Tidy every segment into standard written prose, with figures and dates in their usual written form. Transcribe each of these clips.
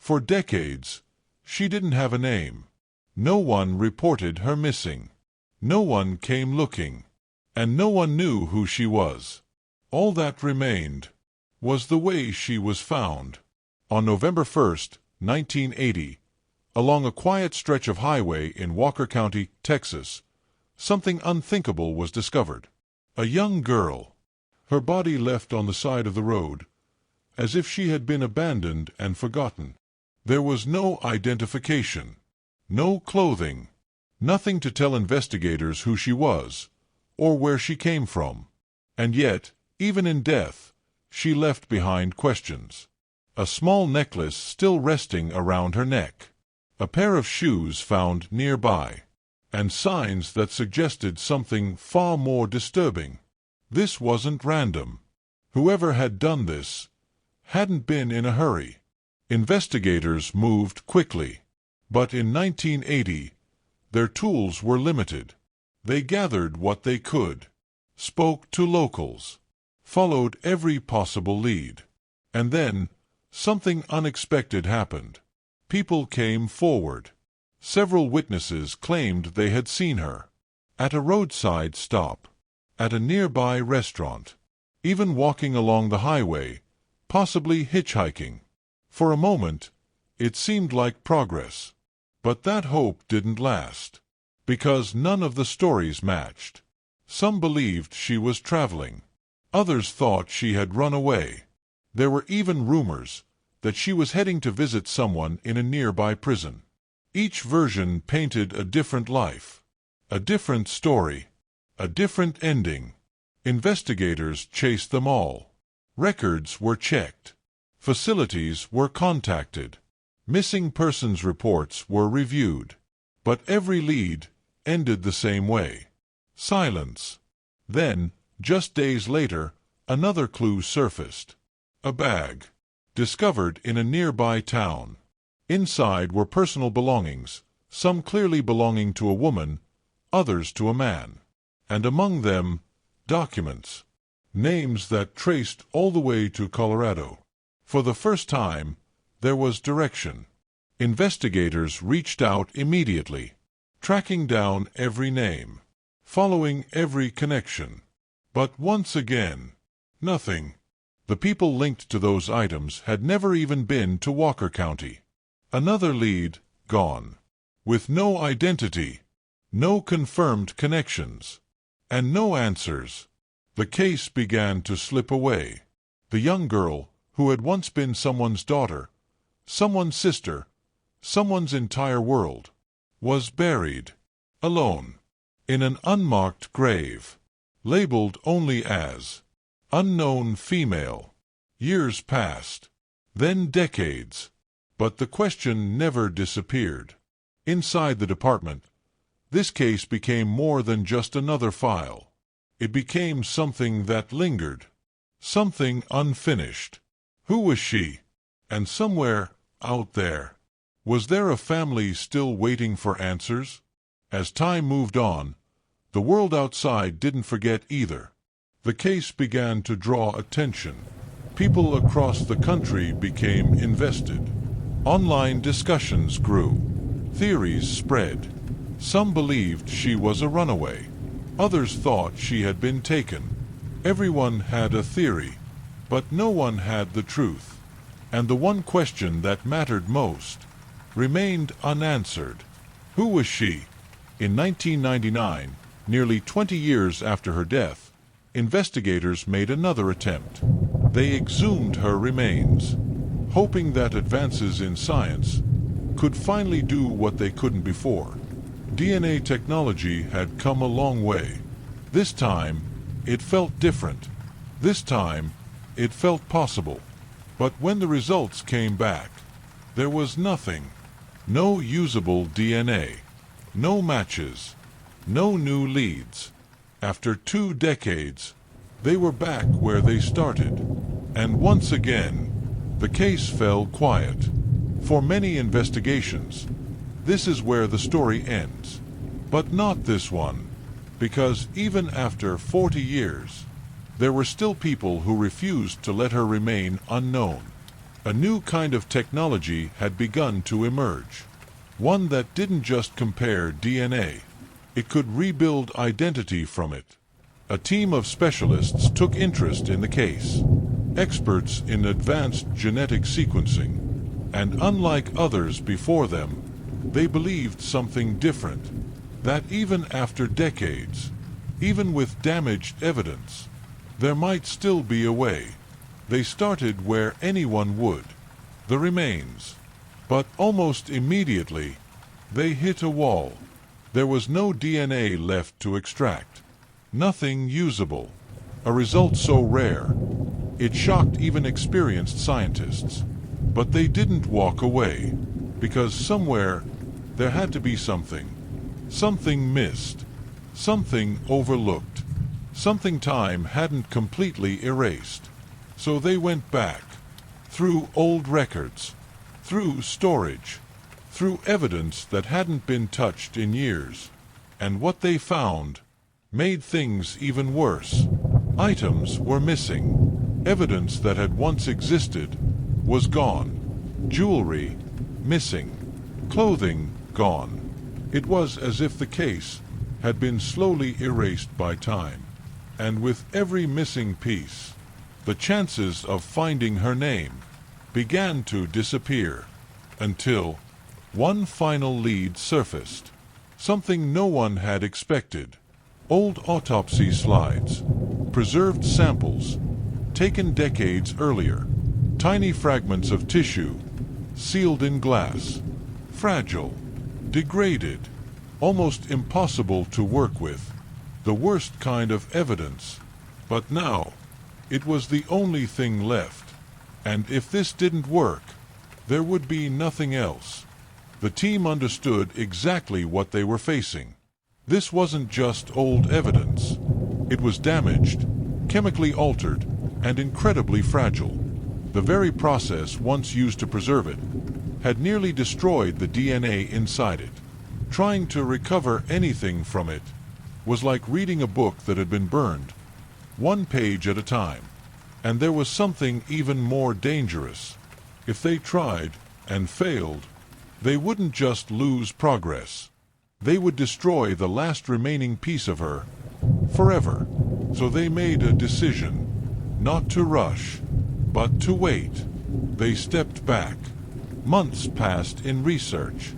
For decades, she didn't have a name. No one reported her missing. No one came looking. And no one knew who she was. All that remained was the way she was found. On November 1st, 1980, along a quiet stretch of highway in Walker County, Texas, something unthinkable was discovered. A young girl. Her body left on the side of the road, as if she had been abandoned and forgotten. There was no identification, no clothing, nothing to tell investigators who she was, or where she came from. And yet, even in death, she left behind questions. A small necklace still resting around her neck, a pair of shoes found nearby, and signs that suggested something far more disturbing. This wasn't random. Whoever had done this hadn't been in a hurry. Investigators moved quickly. But in 1980, their tools were limited. They gathered what they could, spoke to locals, followed every possible lead. And then, something unexpected happened. People came forward. Several witnesses claimed they had seen her. At a roadside stop. At a nearby restaurant. Even walking along the highway, possibly hitchhiking. For a moment, it seemed like progress. But that hope didn't last. Because none of the stories matched. Some believed she was traveling. Others thought she had run away. There were even rumors that she was heading to visit someone in a nearby prison. Each version painted a different life, a different story, a different ending. Investigators chased them all. Records were checked. Facilities were contacted. Missing persons reports were reviewed. But every lead ended the same way. Silence. Then, just days later, another clue surfaced. A bag. Discovered in a nearby town. Inside were personal belongings, some clearly belonging to a woman, others to a man. And among them, documents. Names that traced all the way to Colorado. For the first time, there was direction. Investigators reached out immediately, tracking down every name, following every connection. But once again, nothing. The people linked to those items had never even been to Walker County. Another lead, gone. With no identity, no confirmed connections, and no answers. The case began to slip away. The young girl, who had once been someone's daughter, someone's sister, someone's entire world, was buried, alone, in an unmarked grave, labeled only as unknown female. Years passed, then decades, but the question never disappeared. Inside the department, this case became more than just another file. It became something that lingered, something unfinished. Who was she? And somewhere out there, was there a family still waiting for answers? As time moved on, the world outside didn't forget either. The case began to draw attention. People across the country became invested. Online discussions grew. Theories spread. Some believed she was a runaway. Others thought she had been taken. Everyone had a theory, but no one had the truth. And the one question that mattered most remained unanswered. Who was she? In 1999, nearly 20 years after her death, investigators made another attempt. They exhumed her remains, hoping that advances in science could finally do what they couldn't before. DNA technology had come a long way. This time, it felt different. This time, it felt possible. But when the results came back, there was nothing. No usable DNA. No matches. No new leads. After 2 decades, they were back where they started. And once again, the case fell quiet. For many investigations, this is where the story ends. But not this one. Because even after 40 years, there were still people who refused to let her remain unknown. A new kind of technology had begun to emerge. One that didn't just compare DNA. It could rebuild identity from it. A team of specialists took interest in the case. Experts in advanced genetic sequencing. And unlike others before them, they believed something different. That even after decades, even with damaged evidence, there might still be a way. They started where anyone would, the remains. But almost immediately, they hit a wall. There was no DNA left to extract. Nothing usable. A result so rare, it shocked even experienced scientists. But they didn't walk away, because somewhere there had to be something. Something missed. Something overlooked. Something time hadn't completely erased. So they went back, through old records, through storage, through evidence that hadn't been touched in years. And what they found made things even worse. Items were missing. Evidence that had once existed was gone. Jewelry missing. Clothing gone. It was as if the case had been slowly erased by time. And with every missing piece, the chances of finding her name began to disappear, until one final lead surfaced. Something no one had expected. Old autopsy slides, preserved samples, taken decades earlier, tiny fragments of tissue, sealed in glass, fragile, degraded, almost impossible to work with, the worst kind of evidence. But now, it was the only thing left. And if this didn't work, there would be nothing else. The team understood exactly what they were facing. This wasn't just old evidence. It was damaged, chemically altered, and incredibly fragile. The very process once used to preserve it had nearly destroyed the DNA inside it. Trying to recover anything from it was like reading a book that had been burned, one page at a time. And there was something even more dangerous. If they tried and failed, they wouldn't just lose progress. They would destroy the last remaining piece of her forever. So they made a decision, not to rush, but to wait. They stepped back. Months passed in research,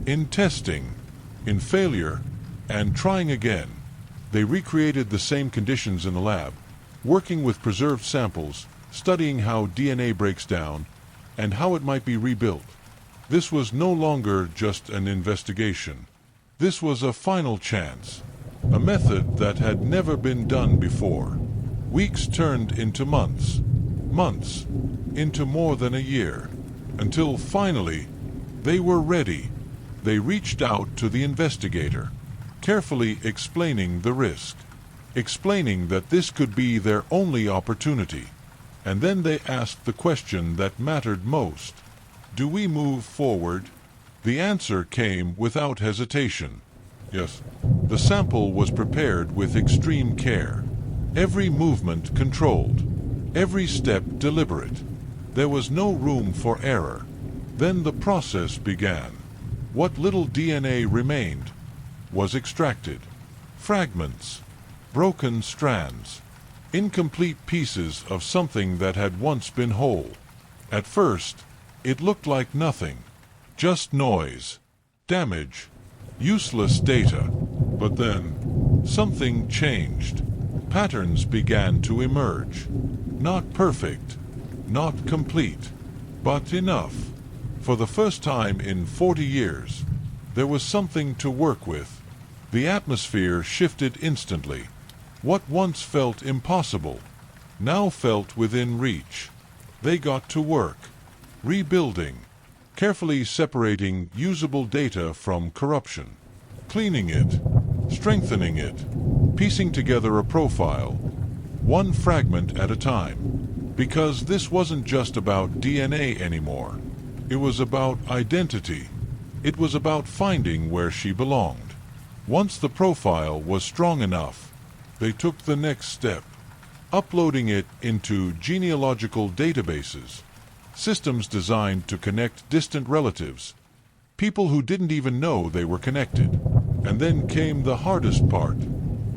in testing, in failure, and trying again. They recreated the same conditions in the lab, working with preserved samples, studying how DNA breaks down, and how it might be rebuilt. This was no longer just an investigation. This was a final chance, a method that had never been done before. Weeks turned into months, months into more than a year, until finally they were ready. They reached out to the investigator, carefully explaining the risk, explaining that this could be their only opportunity. And then they asked the question that mattered most. Do we move forward? The answer came without hesitation. Yes. The sample was prepared with extreme care. Every movement controlled. Every step deliberate. There was no room for error. Then the process began. What little DNA remained was extracted. Fragments, broken strands, incomplete pieces of something that had once been whole. At first, it looked like nothing, just noise, damage, useless data. But then, something changed. Patterns began to emerge. Not perfect, not complete, but enough. For the first time in 40 years, there was something to work with. The atmosphere shifted instantly. What once felt impossible, now felt within reach. They got to work, rebuilding, carefully separating usable data from corruption, cleaning it, strengthening it, piecing together a profile, one fragment at a time. Because this wasn't just about DNA anymore. It was about identity. It was about finding where she belonged. Once the profile was strong enough, they took the next step, uploading it into genealogical databases, systems designed to connect distant relatives, people who didn't even know they were connected. And then came the hardest part: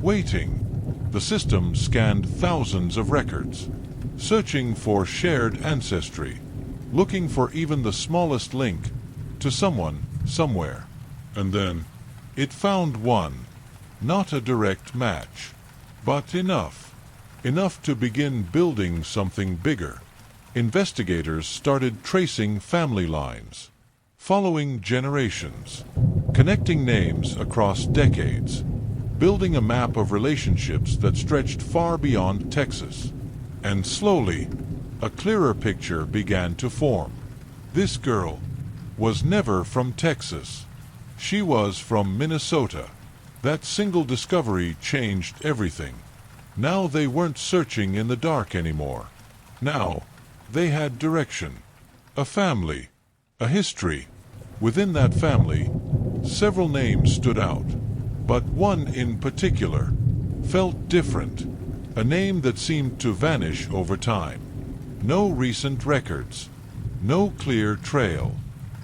waiting. The system scanned thousands of records, searching for shared ancestry, looking for even the smallest link to someone, somewhere. And then it found one, not a direct match, but enough to begin building something bigger. Investigators started tracing family lines, following generations, connecting names across decades, building a map of relationships that stretched far beyond Texas. And slowly, a clearer picture began to form. This girl was never from Texas. She was from Minnesota. That single discovery changed everything. Now they weren't searching in the dark anymore. Now they had direction, a family, a history. Within that family, several names stood out, but one in particular felt different, a name that seemed to vanish over time. No recent records, no clear trail,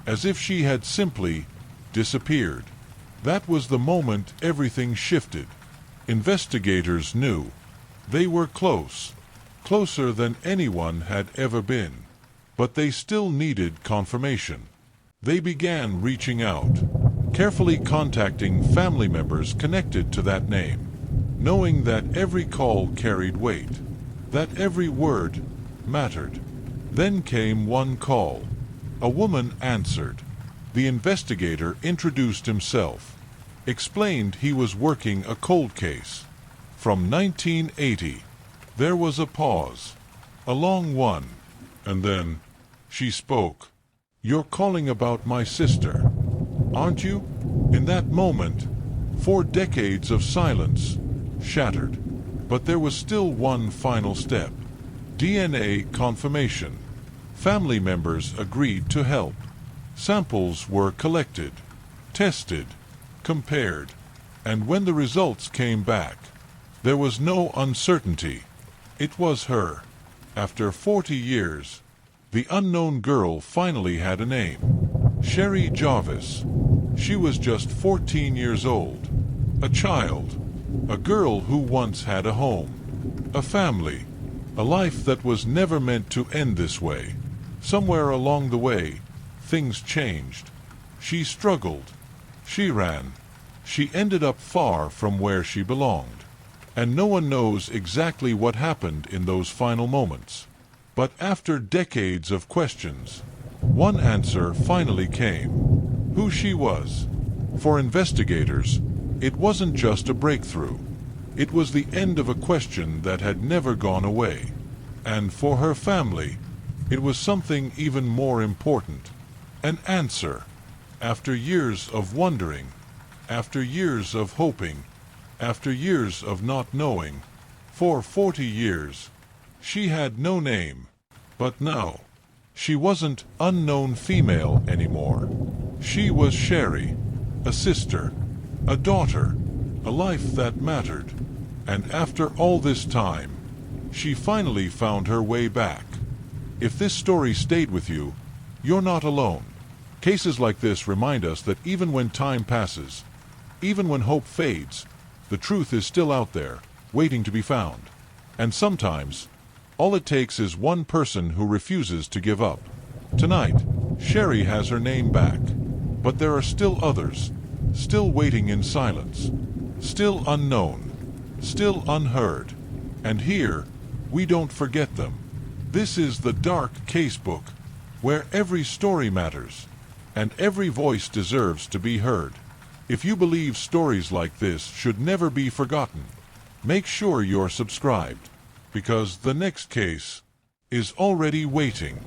as if she had simply disappeared. That was the moment everything shifted. Investigators knew they were close, closer than anyone had ever been, but they still needed confirmation. They began reaching out, carefully contacting family members connected to that name, knowing that every call carried weight, that every word mattered. Then came one call. A woman answered. The investigator introduced himself, explained he was working a cold case from 1980. There was a pause, a long one, and then she spoke. "You're calling about my sister, aren't you?" In that moment, 4 decades of silence shattered. But there was still one final step: DNA confirmation. Family members agreed to help. Samples were collected, tested, compared, and when the results came back, there was no uncertainty. It was her. After 40 years, the unknown girl finally had a name: Sherry Jarvis. She was just 14 years old, a child, a girl who once had a home, a family, a life that was never meant to end this way. Somewhere along the way, things changed. She struggled. She ran. She ended up far from where she belonged. And no one knows exactly what happened in those final moments. But after decades of questions, one answer finally came: who she was. For investigators, it wasn't just a breakthrough. It was the end of a question that had never gone away. And for her family, it was something even more important: an answer. After years of wondering, after years of hoping, after years of not knowing, for 40 years, she had no name. But now, she wasn't unknown female anymore. She was Sherry, a sister, a daughter, a life that mattered. And after all this time, she finally found her way back. If this story stayed with you, you're not alone. Cases like this remind us that even when time passes, even when hope fades, the truth is still out there, waiting to be found. And sometimes, all it takes is one person who refuses to give up. Tonight, Sherry has her name back, but there are still others, still waiting in silence, still unknown, still unheard. And here, we don't forget them. This is the Dark Casebook, where every story matters, and every voice deserves to be heard. If you believe stories like this should never be forgotten, make sure you're subscribed, because the next case is already waiting.